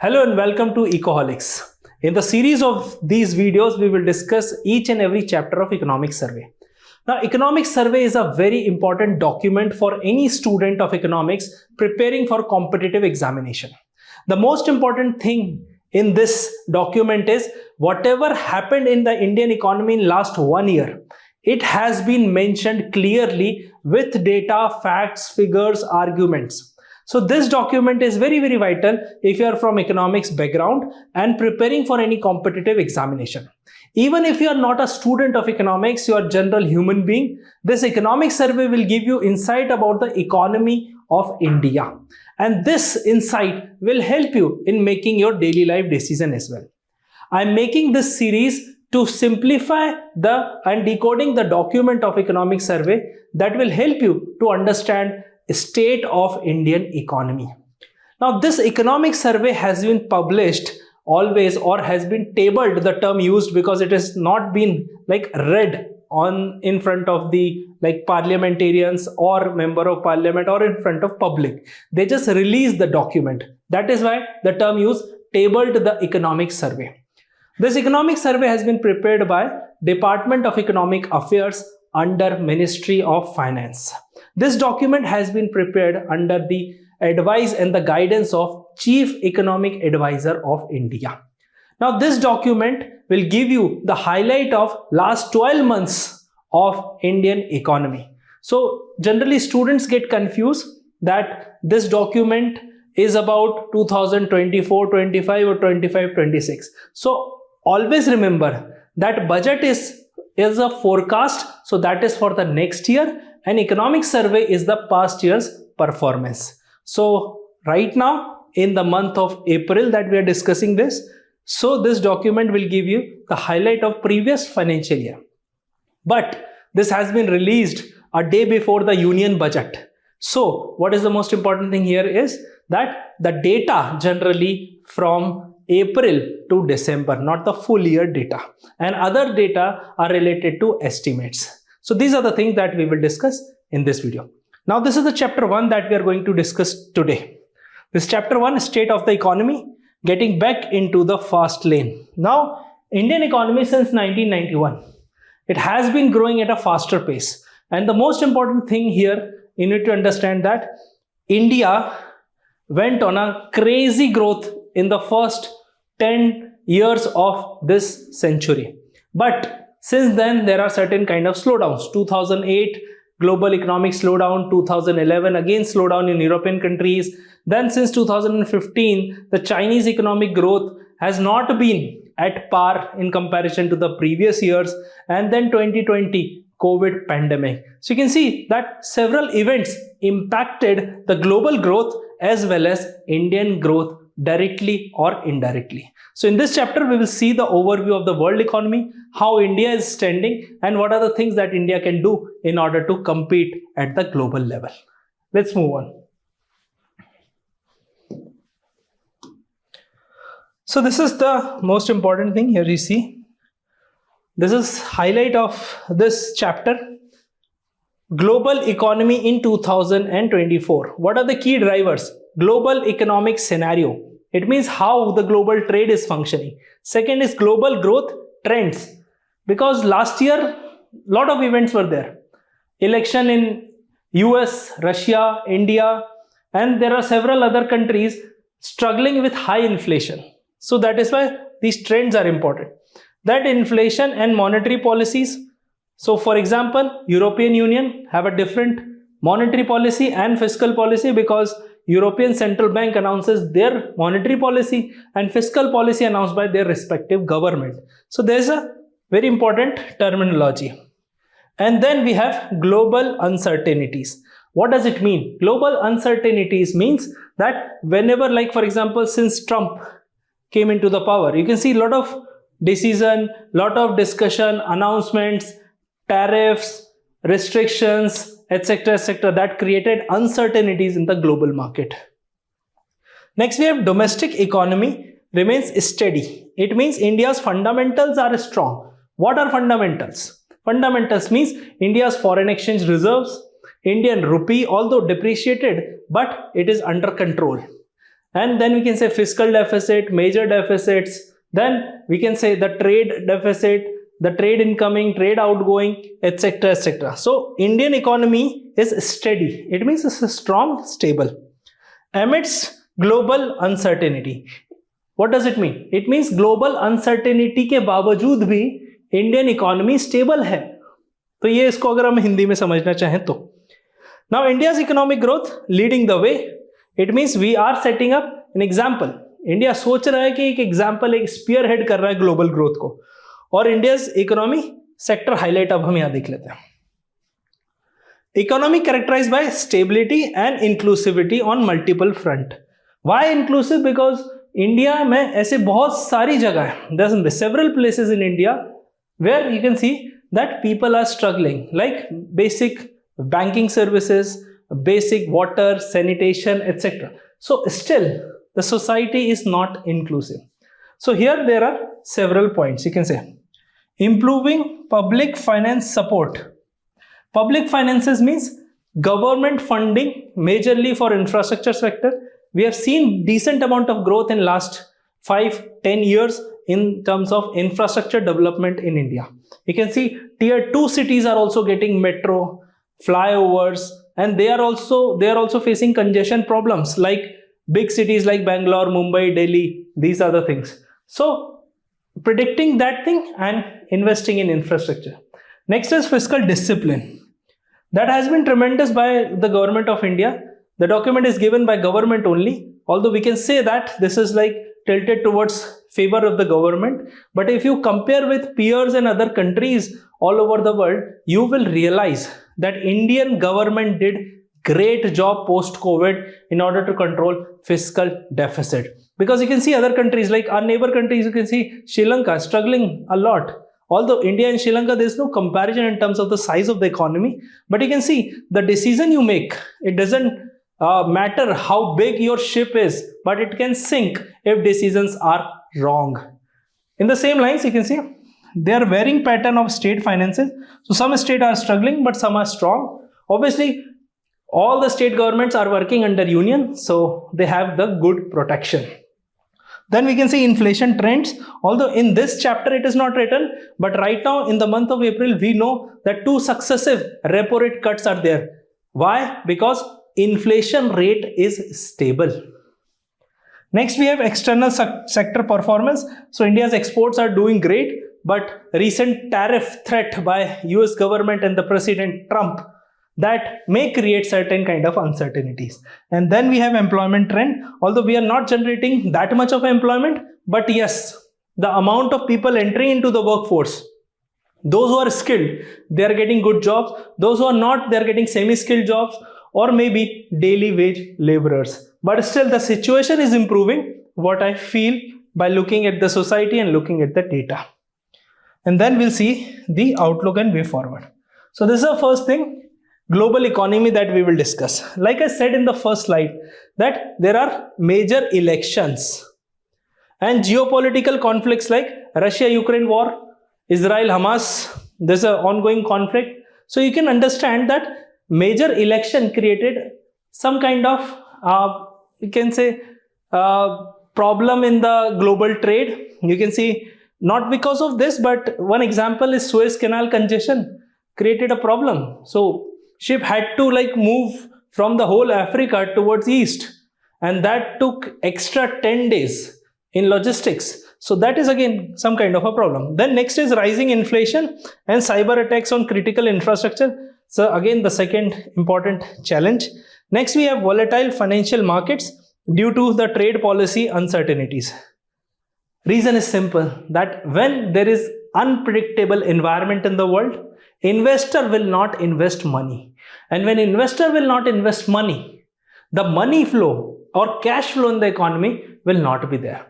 Hello and welcome to Ecoholics. In the series of these videos, we will discuss each and every chapter of economic survey. Now, economic survey is a very important document for any student of economics preparing for competitive examination. The most important thing in this document is whatever happened in the Indian economy in last 1 year, it has been mentioned clearly with data, facts, figures, arguments. So this document is very vital if you are from economics background and preparing for any competitive examination. Even if you are not a student of economics, you are a general human being, this economic survey will give you insight about the economy of India. And this insight will help you in making your daily life decision as well. I am making this series to simplify and decoding the document of economic survey that will help you to understand state of Indian economy. Now, this economic survey has been published always or has been tabled, the term used, because it has not been read in front of the parliamentarians or member of parliament or in front of public. They just release the document. That is why the term used, tabled the economic survey. This economic survey has been prepared by Department of Economic Affairs under Ministry of Finance. This document has been prepared under the advice and the guidance of Chief Economic Advisor of India. Now, this document will give you the highlight of last 12 months of Indian economy. So, generally students get confused that this document is about 2024-25 or 25-26. So, always remember that budget is a forecast, so that is for the next year, and economic survey is the past year's performance. So right now in the month of April that we are discussing this, so this document will give you the highlight of previous financial year. But this has been released a day before the union budget. So what is the most important thing here is that the data generally from April to December, not the full year data, and other data are related to estimates. So these are the things that we will discuss in this video. Now this is the chapter 1 that we are going to discuss today. This chapter 1, state of the economy, getting back into the fast lane. Now Indian economy since 1991, it has been growing at a faster pace. And the most important thing here, you need to understand that India went on a crazy growth in the first 10 years of this century. But since then, there are certain kind of slowdowns. 2008, global economic slowdown. 2011, again slowdown in European countries. Then since 2015, the Chinese economic growth has not been at par in comparison to the previous years. And then 2020, COVID pandemic. So you can see that several events impacted the global growth as well as Indian growth directly or indirectly. So in this chapter, we will see the overview of the world economy, how India is standing, and what are the things that India can do in order to compete at the global level. Let's move on. So this is the most important thing here you see. This is highlight of this chapter. Global economy in 2024. What are the key drivers? Global economic scenario. It means how the global trade is functioning. Second is global growth trends. Because last year, a lot of events were there. Election in US, Russia, India, and there are several other countries struggling with high inflation. So that is why these trends are important. That inflation and monetary policies. So for example, European Union have a different monetary policy and fiscal policy because European Central Bank announces their monetary policy and fiscal policy announced by their respective government. So there is a very important terminology. And then we have global uncertainties. What does it mean? Global uncertainties means that whenever, for example, since Trump came into the power, you can see a lot of decision, lot of discussion, announcements, tariffs, restrictions, etc., that created uncertainties in the global market. Next, we have domestic economy remains steady. It means India's fundamentals are strong. What are fundamentals? Fundamentals means India's foreign exchange reserves, Indian rupee, although depreciated, but it is under control. And then we can say fiscal deficit, major deficits. Then we can say the trade deficit, the trade incoming, trade outgoing, etc., etc. So Indian economy is steady. It means it's strong, stable amidst global uncertainty. What does it mean? It means global uncertainty के बावजूद भी Indian economy stable है. तो ये इसको अगर हम हिंदी में समझना चाहें तो now India's economic growth leading the way. It means we are setting up an example. India सोच रहा है कि एक एग्जाम्पल, एक स्पीयर हेड कर रहा है ग्लोबल ग्रोथ को. और इंडियाज इकोनॉमी सेक्टर हाईलाइट अब हम यहां देख लेते हैं. Economy characterize by stability and inclusivity on multiple front. Why inclusive? Because India में ऐसे बहुत सारी जगह है, there are several places in India where you can see that people are struggling, like basic banking services, basic water, sanitation, etc. So still the society is not inclusive. So here there are several points. You can say improving public finance support. Public finances means government funding majorly for infrastructure sector. We have seen decent amount of growth in last 5-10 years in terms of infrastructure development in India. You can see tier 2 cities are also getting metro, flyovers, and they are also facing congestion problems like big cities like Bangalore, Mumbai, Delhi. These are the things. So predicting that thing and investing in infrastructure. Next is fiscal discipline. That has been tremendous by the government of India. The document is given by government only, although we can say that this is like tilted towards favor of the government. But if you compare with peers and other countries all over the world, you will realize that Indian government did great job post COVID in order to control fiscal deficit. Because you can see other countries like our neighbor countries, you can see Sri Lanka struggling a lot. Although India and Sri Lanka, there is no comparison in terms of the size of the economy, but you can see the decision you make, it doesn't matter how big your ship is, but it can sink if decisions are wrong. In the same lines, you can see there are varying pattern of state finances. So some states are struggling, but some are strong. Obviously, all the state governments are working under union, so they have the good protection. Then we can see inflation trends. Although in this chapter it is not written, but right now in the month of April, we know that 2 successive repo rate cuts are there. Why? Because inflation rate is stable. Next, we have external sector performance. So India's exports are doing great, but recent tariff threat by US government and the President Trump, that may create certain kind of uncertainties. And then we have employment trend. Although we are not generating that much of employment, but yes, the amount of people entering into the workforce, those who are skilled, they are getting good jobs. Those who are not, they are getting semi-skilled jobs, or maybe daily wage laborers. But still the situation is improving, what I feel, by looking at the society and looking at the data. And then we'll see the outlook and way forward. So this is the first thing, global economy, that we will discuss. Like I said in the first slide, that there are major elections and geopolitical conflicts like Russia-Ukraine war, Israel-Hamas, there's an ongoing conflict. So you can understand that major election created some kind of you can say problem in the global trade. You can see not because of this, but one example is Suez Canal congestion created a problem. So ship had to like move from the whole Africa towards east, and that took extra 10 days in logistics. So that is again some kind of a problem. Then next is rising inflation and cyber attacks on critical infrastructure. So again, the second important challenge. Next, we have volatile financial markets due to the trade policy uncertainties. Reason is simple, that when there is unpredictable environment in the world, investor will not invest money. And when investor will not invest money, the money flow or cash flow in the economy will not be there.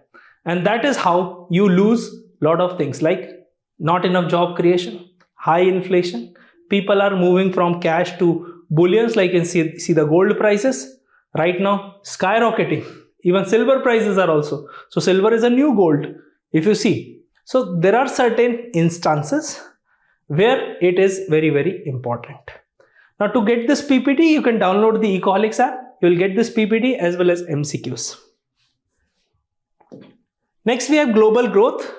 And that is how you lose a lot of things, like not enough job creation, high inflation. People are moving from cash to bullions, like you can see the gold prices right now skyrocketing. Even silver prices are also. So silver is a new gold, if you see. So there are certain instances where it is very, very important. Now to get this PPT, you can download the Ecoholics app. You will get this PPT as well as MCQs. Next we have global growth,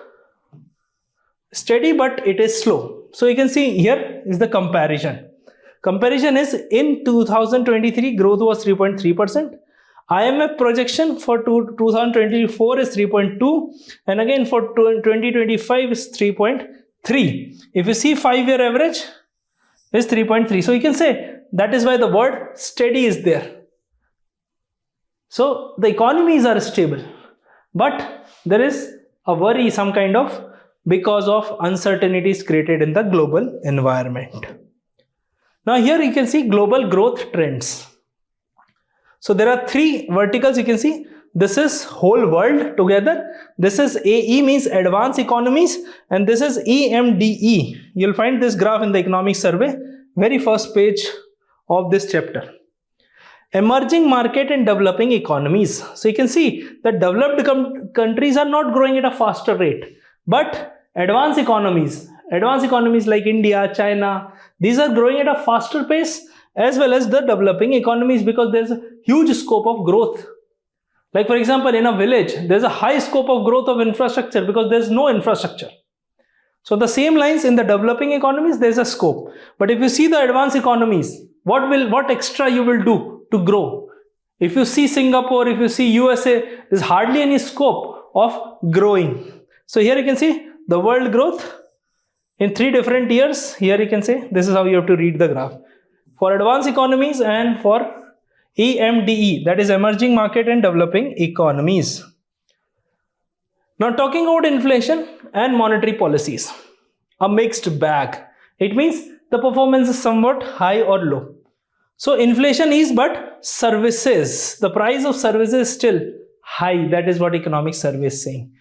steady but it is slow. So you can see here is the comparison. Comparison is in 2023 growth was 3.3%. IMF projection for 2024 is 3.2, and again for 2025 is 3.3. If you see 5-year average is 3.3. So you can say that is why the word steady is there. So the economies are stable, but there is a worry, some kind of, because of uncertainties created in the global environment. Now here you can see global growth trends. So there are 3 verticals you can see. This is whole world together. This is AE means advanced economies, and this is EMDE. You'll find this graph in the economic survey, very first page of this chapter. Emerging market and developing economies. So you can see that developed countries are not growing at a faster rate, but advanced economies like India, China, these are growing at a faster pace, as well as the developing economies, because there's a huge scope of growth. Like for example, in a village, there's a high scope of growth of infrastructure because there's no infrastructure. So the same lines in the developing economies, there's a scope. But if you see the advanced economies, what extra you will do to grow? If you see Singapore, if you see USA, there's hardly any scope of growing. So here you can see the world growth in 3 different years. Here you can say this is how you have to read the graph. For advanced economies and for EMDE, that is emerging market and developing economies. Now talking about inflation and monetary policies, a mixed bag. It means the performance is somewhat high or low. So inflation is, but services, the price of services is still high. That is what economic survey is saying.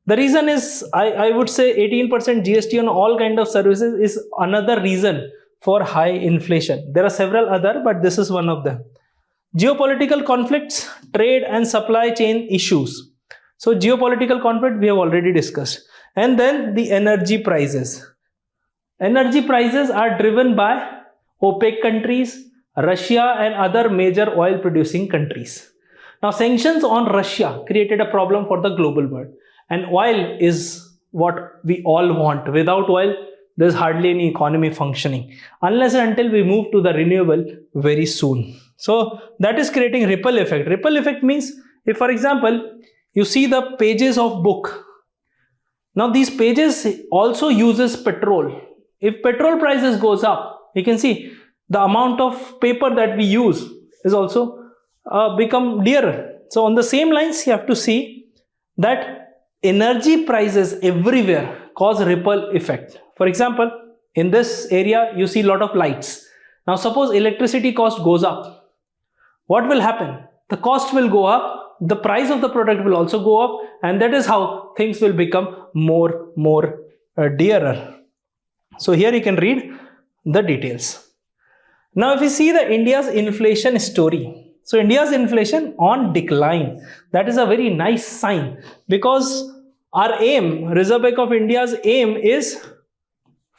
The reason is, I would say 18% GST on all kind of services is another reason for high inflation. There are several other, but this is one of them. Geopolitical conflicts, trade and supply chain issues. So geopolitical conflict we have already discussed. And then the energy prices. Energy prices are driven by OPEC countries, Russia and other major oil producing countries. Now sanctions on Russia created a problem for the global world. And oil is what we all want. Without oil, there's hardly any economy functioning, unless and until we move to the renewable very soon. So that is creating ripple effect. Ripple effect means, if for example, you see the pages of book. Now these pages also uses petrol. If petrol prices goes up, you can see the amount of paper that we use is also become dearer. So on the same lines, you have to see that energy prices everywhere cause ripple effect. For example, in this area, you see a lot of lights. Now suppose electricity cost goes up. What will happen? The cost will go up, the price of the product will also go up, and that is how things will become more dearer. So here you can read the details. Now if you see the India's inflation story, so India's inflation on decline, that is a very nice sign, because our aim, Reserve Bank of India's aim is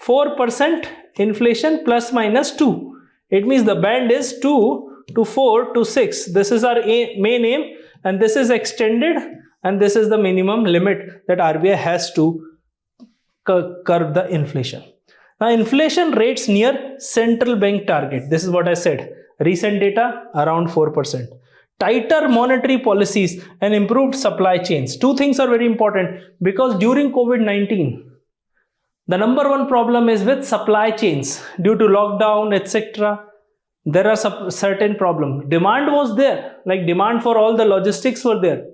4% inflation plus minus 2. It means the band is 2 to 4 to 6. This is our main aim, and this is extended, and this is the minimum limit that RBI has to curb the inflation. Now inflation rates near central bank target. This is what I said. Recent data around 4%. Tighter monetary policies and improved supply chains. 2 things are very important, because during COVID-19, the number 1 problem is with supply chains. Due to lockdown, etc., there are certain problems. Demand was there, like demand for all the logistics were there.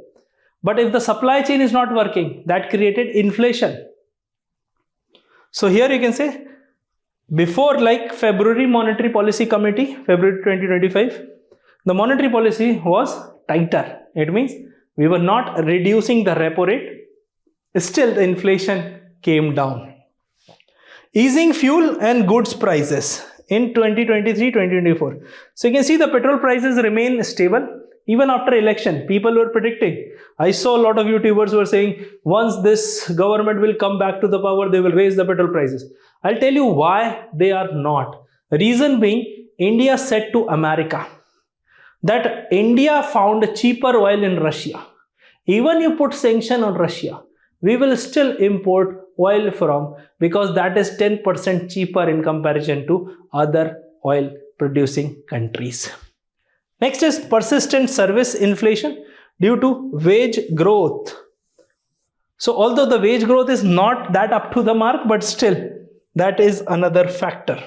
But if the supply chain is not working, that created inflation. So here you can say, before like February Monetary Policy Committee, February 2025, the monetary policy was tighter. It means we were not reducing the repo rate. Still the inflation came down. Easing fuel and goods prices in 2023-2024. So you can see the petrol prices remain stable. Even after election, people were predicting. I saw a lot of YouTubers were saying, once this government will come back to the power, they will raise the petrol prices. I'll tell you why they are not. Reason being, India said to America that India found cheaper oil in Russia. Even you put sanction on Russia, we will still import oil from, because that is 10% cheaper in comparison to other oil producing countries. Next is persistent service inflation due to wage growth. So although the wage growth is not that up to the mark, but still that is another factor.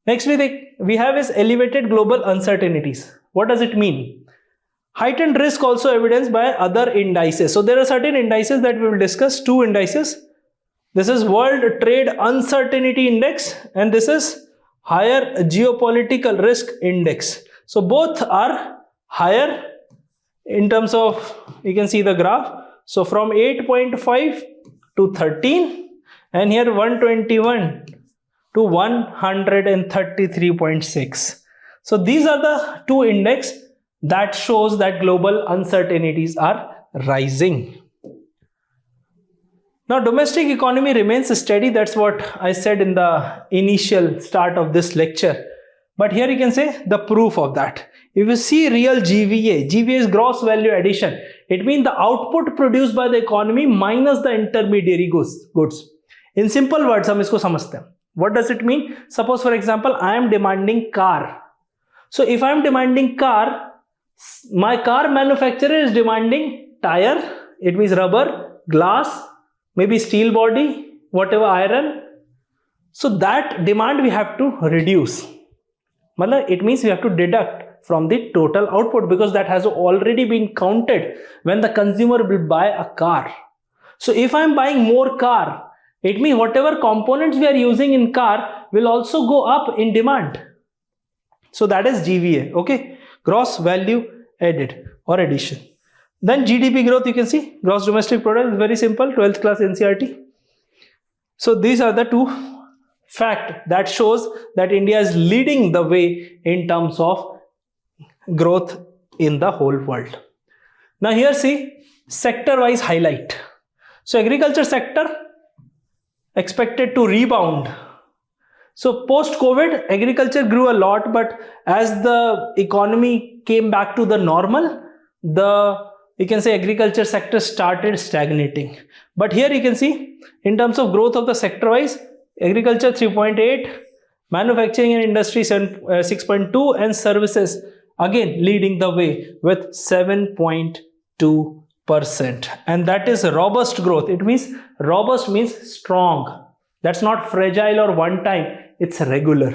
Next we have is elevated global uncertainties. What does it mean? Heightened risk also evidenced by other indices. So there are certain indices that we will discuss, two indices. This is World Trade Uncertainty Index and this is Higher Geopolitical Risk Index. So both are higher in terms of, you can see the graph. So from 8.5 to 13 and here 121 to 133.6. So these are the two index that shows that global uncertainties are rising. Now domestic economy remains steady. That's what I said in the initial start of this lecture. But here you can say the proof of that. If you see real GVA, GVA is gross value addition. It means the output produced by the economy minus the intermediary goods. In simple words, हम इसको समझते हैं. What does it mean? Suppose for example, I am demanding car. So if I am demanding car, my car manufacturer is demanding tire. It means rubber, glass, maybe steel body, whatever iron. So that demand we have to reduce. It means we have to deduct from the total output because that has already been counted when the consumer will buy a car. So if I am buying more car, it means whatever components we are using in car will also go up in demand. So that is GVA, okay? Gross value added or addition. Then GDP growth, you can see gross domestic product is very simple, 12th class NCERT. So these are the two fact that shows that India is leading the way in terms of growth in the whole world. Now here see sector wise highlight. So agriculture sector expected to rebound. So post COVID agriculture grew a lot, but as the economy came back to the normal, you can say agriculture sector started stagnating. But here you can see in terms of growth of the sector wise, agriculture 3.8, manufacturing and industry 6.2 and services again leading the way with 7.2%. And that is robust growth. It means robust means strong. That's not fragile or one time, it's regular.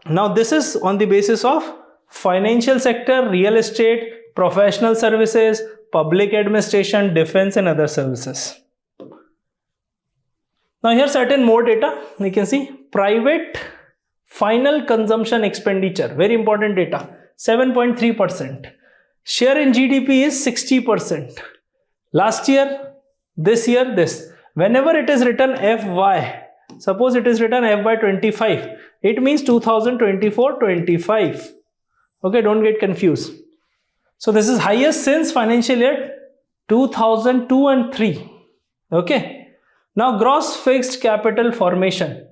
Now this is on the basis of financial sector, real estate, professional services, public administration, defense and other services. Now here certain more data. You can see private final consumption expenditure, very important data, 7.3%. Share in GDP is 60%. Last year, this year, this. Whenever it is written FY, suppose it is written FY 25, it means 2024-25. Okay, don't get confused. So this is highest since financial year 2002 and 3. Okay. Now gross fixed capital formation.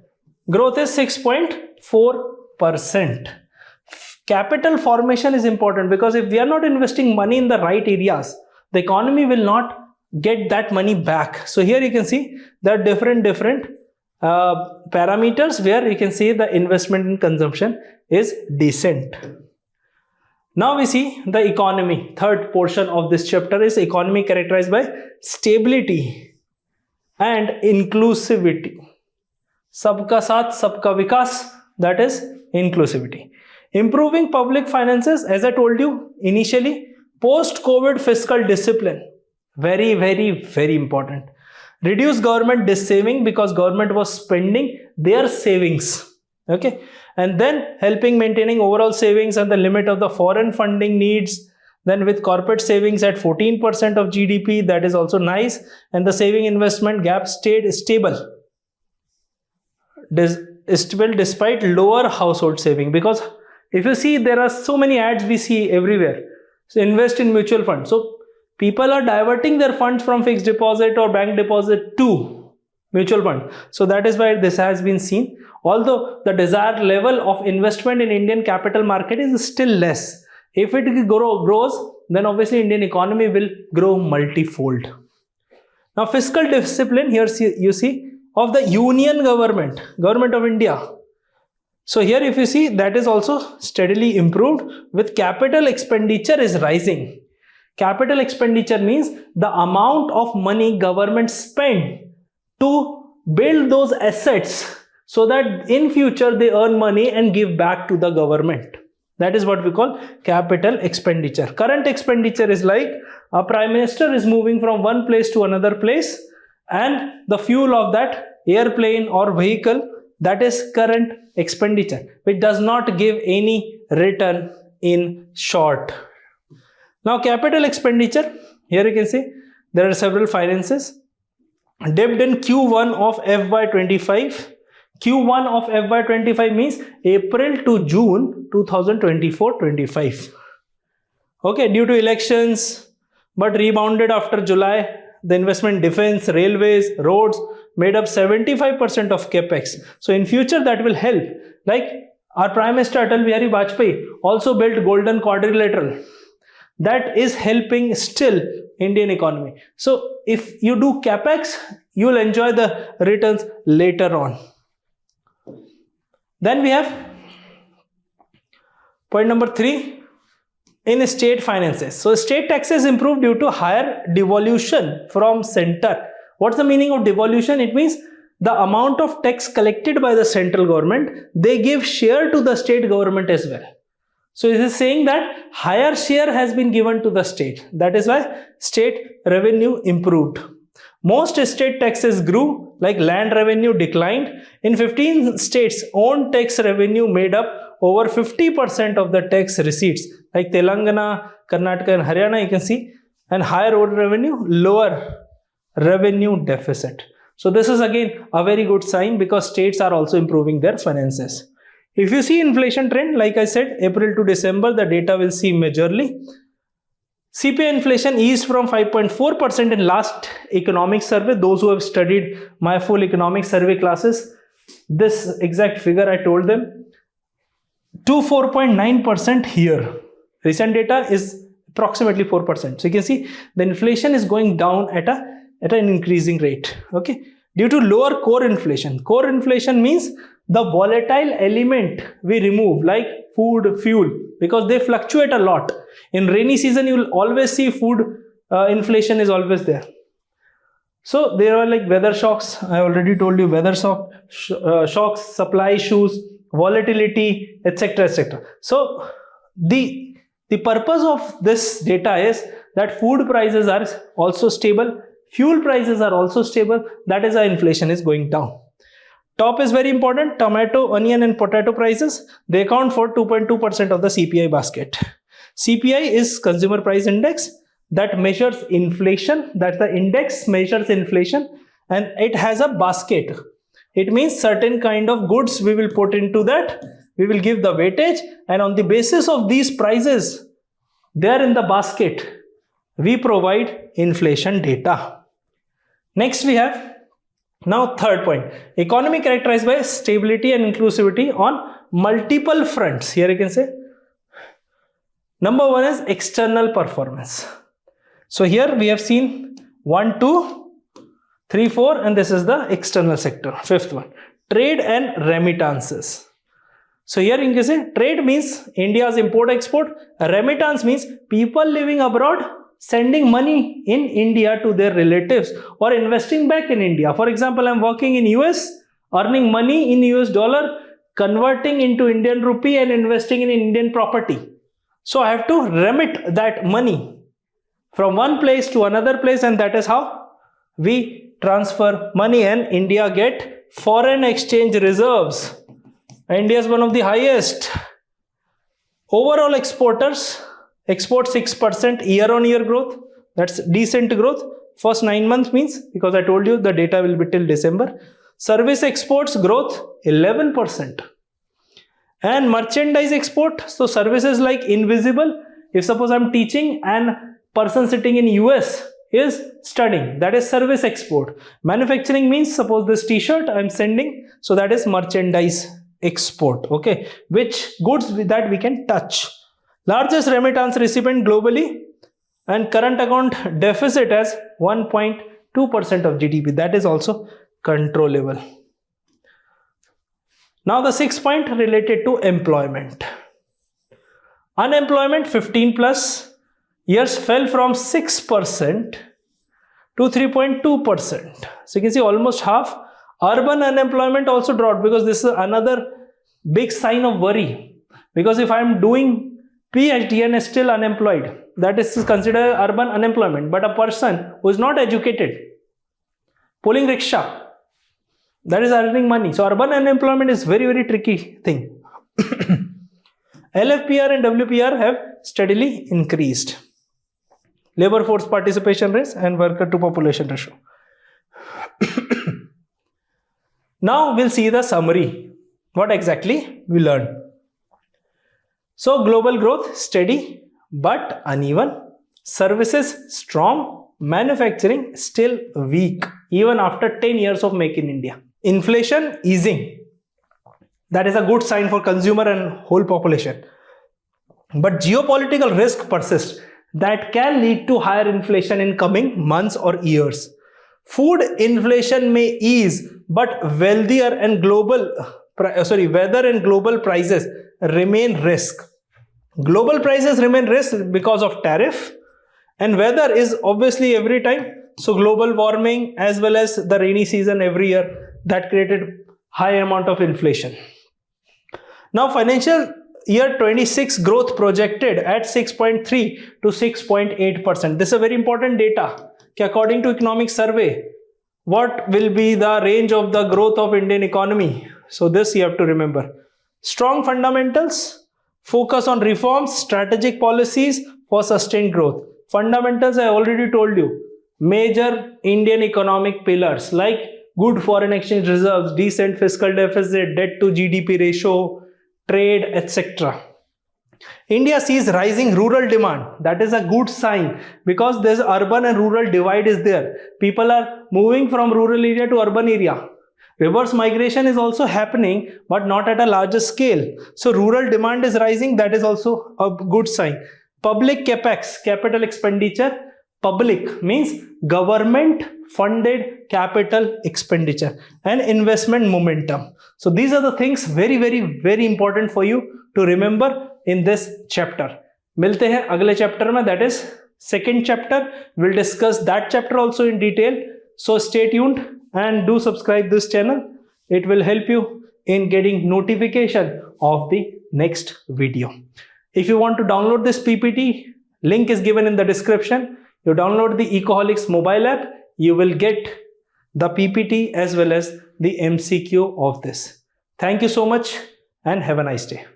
Growth is 6.4%. Capital formation is important because if we are not investing money in the right areas, the economy will not get that money back. So here you can see there are different parameters where you can see the investment in consumption is decent. Now we see the economy. Third portion of this chapter is economy characterized by stability and inclusivity. Sabka Saath, Sabka Vikas, that is inclusivity. Improving public finances, as I told you initially, post-COVID fiscal discipline. Very, very, very important. Reduce government saving because government was spending their savings. Okay. And then helping maintaining overall savings and the limit of the foreign funding needs. Then with corporate savings at 14% of GDP, that is also nice. And the saving investment gap stayed stable despite lower household saving. Because if you see, there are so many ads we see everywhere. So invest in mutual funds. So people are diverting their funds from fixed deposit or bank deposit to mutual fund. So that is why this has been seen. Although the desired level of investment in Indian capital market is still less. If it grows, then obviously Indian economy will grow multifold. Now fiscal discipline, here you see of the Union government of India. So here if you see, that is also steadily improved with capital expenditure is rising. Capital expenditure means the amount of money government spend to build those assets so that in future they earn money and give back to the government. That is what we call capital expenditure. Current expenditure is like a prime minister is moving from one place to another place, and the fuel of that airplane or vehicle, that is current expenditure, which does not give any return in short. Now capital expenditure, here you can see there are several finances. Dipped in Q1 of FY25. Q1 of FY25 means April to June 2024-25. Okay, due to elections, but rebounded after July. The investment defense, railways, roads made up 75% of capex. So in future that will help. Like our Prime Minister Atal Bihari Vajpayee also built Golden Quadrilateral. That is helping still Indian economy. So if you do capex, you will enjoy the returns later on. Then we have point number 3 in state finances. So state taxes improved due to higher devolution from center. What's the meaning of devolution? It means the amount of tax collected by the central government, they give share to the state government as well. So it is saying that higher share has been given to the state. That is why state revenue improved. Most state taxes grew, like land revenue declined. In 15 states, own tax revenue made up over 50% of the tax receipts. Like Telangana, Karnataka and Haryana, you can see. And higher road revenue, lower revenue deficit. So this is again a very good sign because states are also improving their finances. If you see inflation trend, like I said, April to December, the data will see majorly. CPI inflation eased from 5.4% in last economic survey. Those who have studied my full economic survey classes, this exact figure I told them, to 4.9% here. Recent data is approximately 4%. So you can see the inflation is going down at an increasing rate. Okay, due to lower core inflation. Core inflation means the volatile element we remove, like food, fuel, because they fluctuate a lot. In rainy season, you will always see food inflation is always there. So there are like weather shocks. I already told you weather shocks, supply issues, volatility, etc., etc. So the purpose of this data is that food prices are also stable, fuel prices are also stable. That is why inflation is going down. Top is very important. Tomato, onion and potato prices, they account for 2.2% of the CPI basket. CPI is Consumer Price Index that measures inflation. That the index measures inflation and it has a basket. It means certain kind of goods we will put into that. We will give the weightage and on the basis of these prices, there in the basket, we provide inflation data. Next we have now third point, economy characterized by stability and inclusivity on multiple fronts. Here you can say number 1 is external performance. So here we have seen 1, 2, 3, 4 and this is the external sector. Fifth one, trade and remittances. So here you can say trade means India's import export. Remittance means people living abroad sending money in India to their relatives or investing back in India. For example, I'm working in US, earning money in US dollar, converting into Indian rupee and investing in Indian property. So I have to remit that money from one place to another place, and that is how we transfer money and India get foreign exchange reserves. India is one of the highest. Overall exporters export 6% year-on-year growth. That's decent growth. First 9 months means, because I told you the data will be till December. Service exports growth 11%. And merchandise export, so services like invisible. If suppose I'm teaching and person sitting in US is studying, that is service export. Manufacturing means suppose this t-shirt I'm sending, so that is merchandise export. Okay, which goods that we can touch. Largest remittance recipient globally, and current account deficit as 1.2% of GDP. That is also controllable. Now the sixth point related to employment. Unemployment 15 plus years fell from 6% to 3.2%. So you can see almost half. Urban unemployment also dropped, because this is another big sign of worry. Because if I am doing PhD and is still unemployed, that is considered urban unemployment. But a person who is not educated, pulling rickshaw, that is earning money. So urban unemployment is very, very tricky thing. LFPR and WPR have steadily increased. Labor force participation rate and worker to population ratio. Now we'll see the summary. What exactly we learned. So global growth steady but uneven. Services strong. Manufacturing still weak even after 10 years of Make in India. Inflation easing. That is a good sign for consumer and whole population. But geopolitical risk persists that can lead to higher inflation in coming months or years. Food inflation may ease, but weather and global prices remain risk. Global prices remain risk because of tariff, and weather is obviously every time. So global warming as well as the rainy season every year, that created high amount of inflation. Now financial year 26 growth projected at 6.3 to 6.8%. This is a very important data. According to economic survey, what will be the range of the growth of Indian economy? So this you have to remember. Strong fundamentals, focus on reforms, strategic policies for sustained growth. Fundamentals I already told you. Major Indian economic pillars like good foreign exchange reserves, decent fiscal deficit, debt to GDP ratio, trade, etc. India sees rising rural demand. That is a good sign, because there's urban and rural divide is there. People are moving from rural area to urban area. Reverse migration is also happening, but not at a larger scale. So rural demand is rising. That is also a good sign. Public capex, capital expenditure. Public means government funded capital expenditure and investment momentum. So these are the things very, very, very important for you to remember in this chapter. मिलते हैं अगले chapter में, that is second chapter. We'll discuss that chapter also in detail. So stay tuned and do subscribe this channel. It will help you in getting notification of the next video. If you want to download this PPT, link is given in the description. You download the Ecoholics mobile app, you will get the PPT as well as the MCQ of this. Thank you so much and have a nice day.